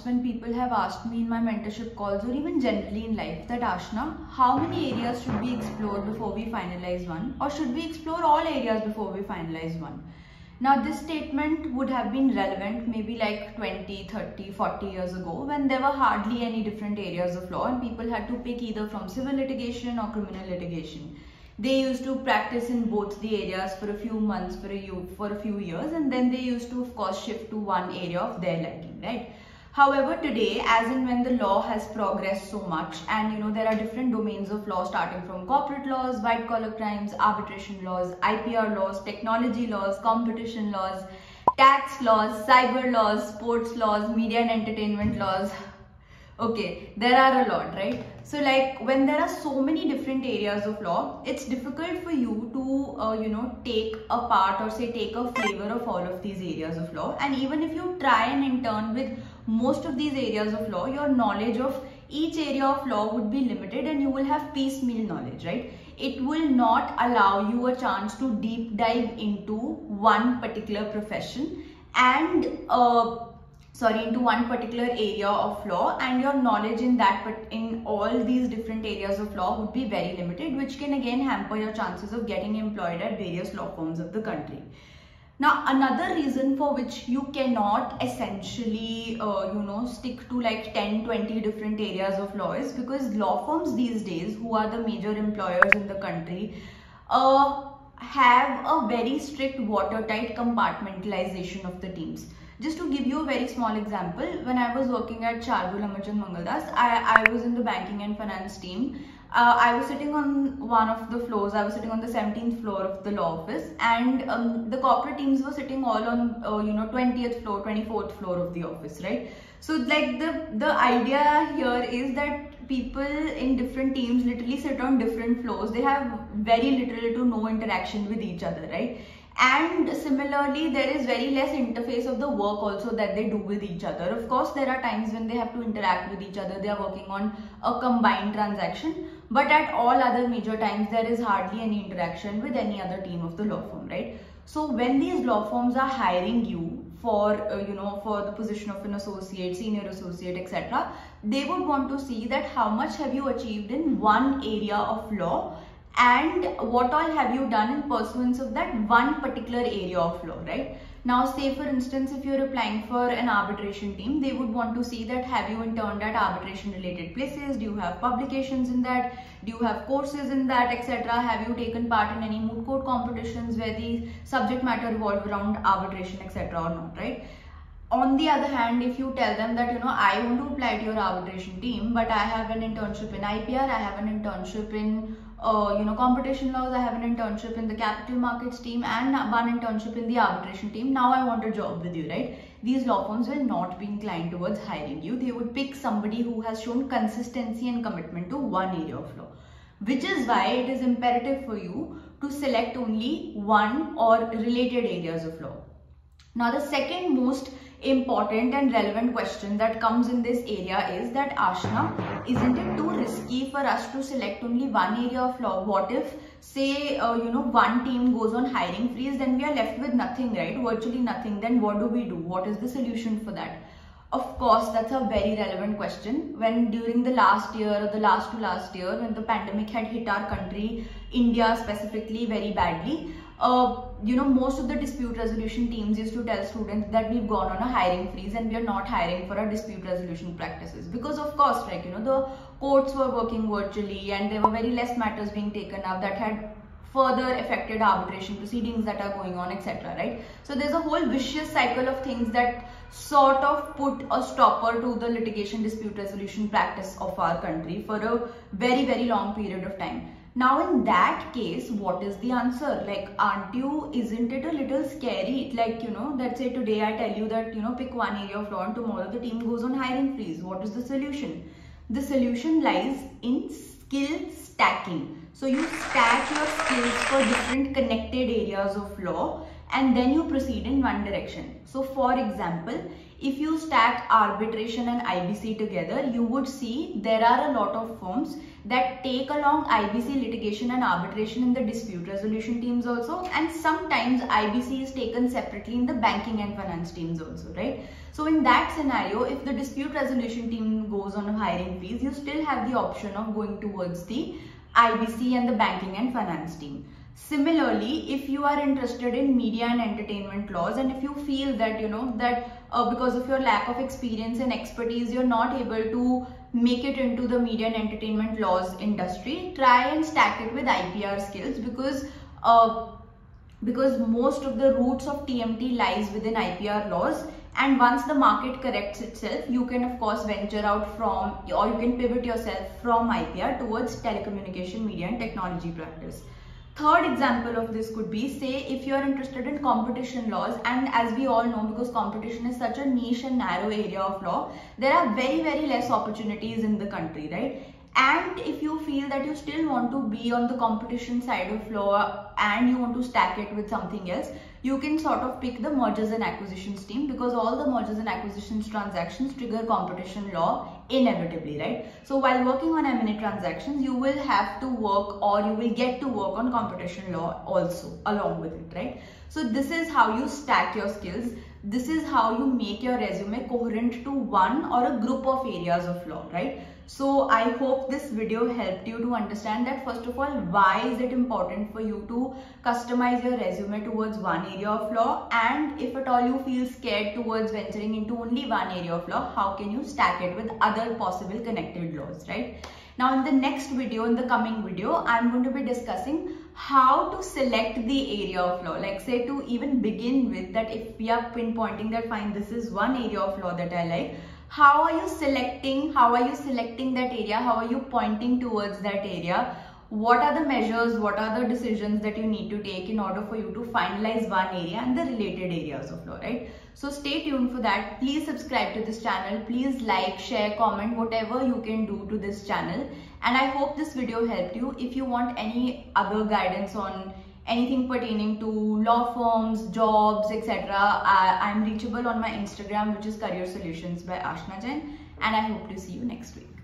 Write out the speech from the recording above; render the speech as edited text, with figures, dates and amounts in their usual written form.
when people have asked me in my mentorship calls or even generally in life that Ashna, how many areas should we explore before we finalize one, or should we explore all areas before we finalize one? Now this statement would have been relevant maybe like 20, 30, 40 years ago when there were hardly any different areas of law and people had to pick either from civil litigation or criminal litigation. They used to practice in both the areas for a few months, for a few years, and then they used to of course shift to one area of their liking, right? However, today, as and when the law has progressed so much and there are different domains of law starting from corporate laws, white collar crimes, arbitration laws, IPR laws, technology laws, competition laws, tax laws, cyber laws, sports laws, media and entertainment laws. Okay, there are a lot, right? So like when there are so many different areas of law, it's difficult for you to take a part or say take a flavor of all of these areas of law. And even if you try and intern with most of these areas of law, your knowledge of each area of law would be limited and you will have piecemeal knowledge, right? It will not allow you a chance to deep dive into one particular profession and into one particular area of law, and your knowledge in all these different areas of law would be very limited, which can again hamper your chances of getting employed at various law firms of the country. Now, another reason for which you cannot essentially, stick to like 10, 20 different areas of law is because law firms these days, who are the major employers in the country, have a very strict watertight compartmentalization of the teams. Just to give you a very small example, when I was working at Charbul Amarchand Mangaldas, I was in the banking and finance team. I was sitting on one of the floors. I was sitting on the 17th floor of the law office, and the corporate teams were sitting all on 20th floor, 24th floor of the office, right? So like the idea here is that people in different teams literally sit on different floors. They have very little to no interaction with each other, right? And similarly, there is very less interface of the work also that they do with each other. Of course, there are times when they have to interact with each other. They are working on a combined transaction. But at all other major times, there is hardly any interaction with any other team of the law firm, right? So when these law firms are hiring you for, for the position of an associate, senior associate, etc., they would want to see that how much have you achieved in one area of law and what all have you done in pursuance of that one particular area of law, right? Now, say for instance, if you're applying for an arbitration team, they would want to see that have you interned at arbitration related places, do you have publications in that, do you have courses in that, etc. Have you taken part in any moot court competitions where the subject matter revolve around arbitration, etc. or not, right? On the other hand, if you tell them that, I want to apply to your arbitration team, but I have an internship in IPR, I have an internship in competition laws, I have an internship in the capital markets team and one internship in the arbitration team. Now I want a job with you, right? These law firms will not be inclined towards hiring you. They would pick somebody who has shown consistency and commitment to one area of law, which is why it is imperative for you to select only one or related areas of law. Now, the second most important and relevant question that comes in this area is that, Ashna, isn't it too risky for us to select only one area of law? What if, say, one team goes on hiring freeze, then we are left with nothing, right? Virtually nothing. Then what do we do? What is the solution for that? Of course, that's a very relevant question. When during the last year or the last to last year, when the pandemic had hit our country, India specifically, very badly, most of the dispute resolution teams used to tell students that we've gone on a hiring freeze and we are not hiring for our dispute resolution practices, because of course, like, the courts were working virtually and there were very less matters being taken up that had further affected arbitration proceedings that are going on, etc., right? So there's a whole vicious cycle of things that sort of put a stopper to the litigation dispute resolution practice of our country for a very, very long period of time. Now, in that case, what is the answer? Like, isn't it a little scary? Like, let's say today I tell you that, pick one area of law and tomorrow the team goes on hiring freeze. What is the solution? The solution lies in skill stacking. So you stack your skills for different connected areas of law and then you proceed in one direction. So for example, if you stack arbitration and IBC together, you would see there are a lot of firms that take along IBC litigation and arbitration in the dispute resolution teams also, and sometimes IBC is taken separately in the banking and finance teams also, right? So in that scenario, if the dispute resolution team goes on a hiring freeze, you still have the option of going towards the IBC and the banking and finance team. Similarly, if you are interested in media and entertainment laws, and if you feel that because of your lack of experience and expertise you're not able to make it into the media and entertainment laws industry, try and stack it with IPR skills, because most of the roots of TMT lies within IPR laws. And once the market corrects itself, you can of course venture out from, or you can pivot yourself from IPR towards telecommunication, media and technology practice. Third example of this could be, say if you are interested in competition laws, and as we all know, because competition is such a niche and narrow area of law, there are very less opportunities in the country, right? And if you feel that you still want to be on the competition side of law and you want to stack it with something else, you can sort of pick the mergers and acquisitions team, because all the mergers and acquisitions transactions trigger competition law inevitably, right? So while working on M&A transactions, you will have to work, or you will get to work on competition law also along with it, right? So this is how you stack your skills. This is how you make your resume coherent to one or a group of areas of law, right? So I hope this video helped you to understand that, first of all, why is it important for you to customize your resume towards one area of law, and if at all you feel scared towards venturing into only one area of law, how can you stack it with other possible connected laws, right? Now in the next video, in the coming video, I'm going to be discussing how to select the area of law. Like, say, to even begin with, that if we are pinpointing that fine, this is one area of law that I like, how are you selecting that area? How are you pointing towards that area? What are the measures, what are the decisions that you need to take in order for you to finalize one area and the related areas of law, right? So stay tuned for that. Please subscribe to this channel. Please like, share, comment, whatever you can do to this channel. And I hope this video helped you. If you want any other guidance on anything pertaining to law firms, jobs, etc., I'm reachable on my Instagram, which is Career Solutions by Ashna Jain, and I hope to see you next week.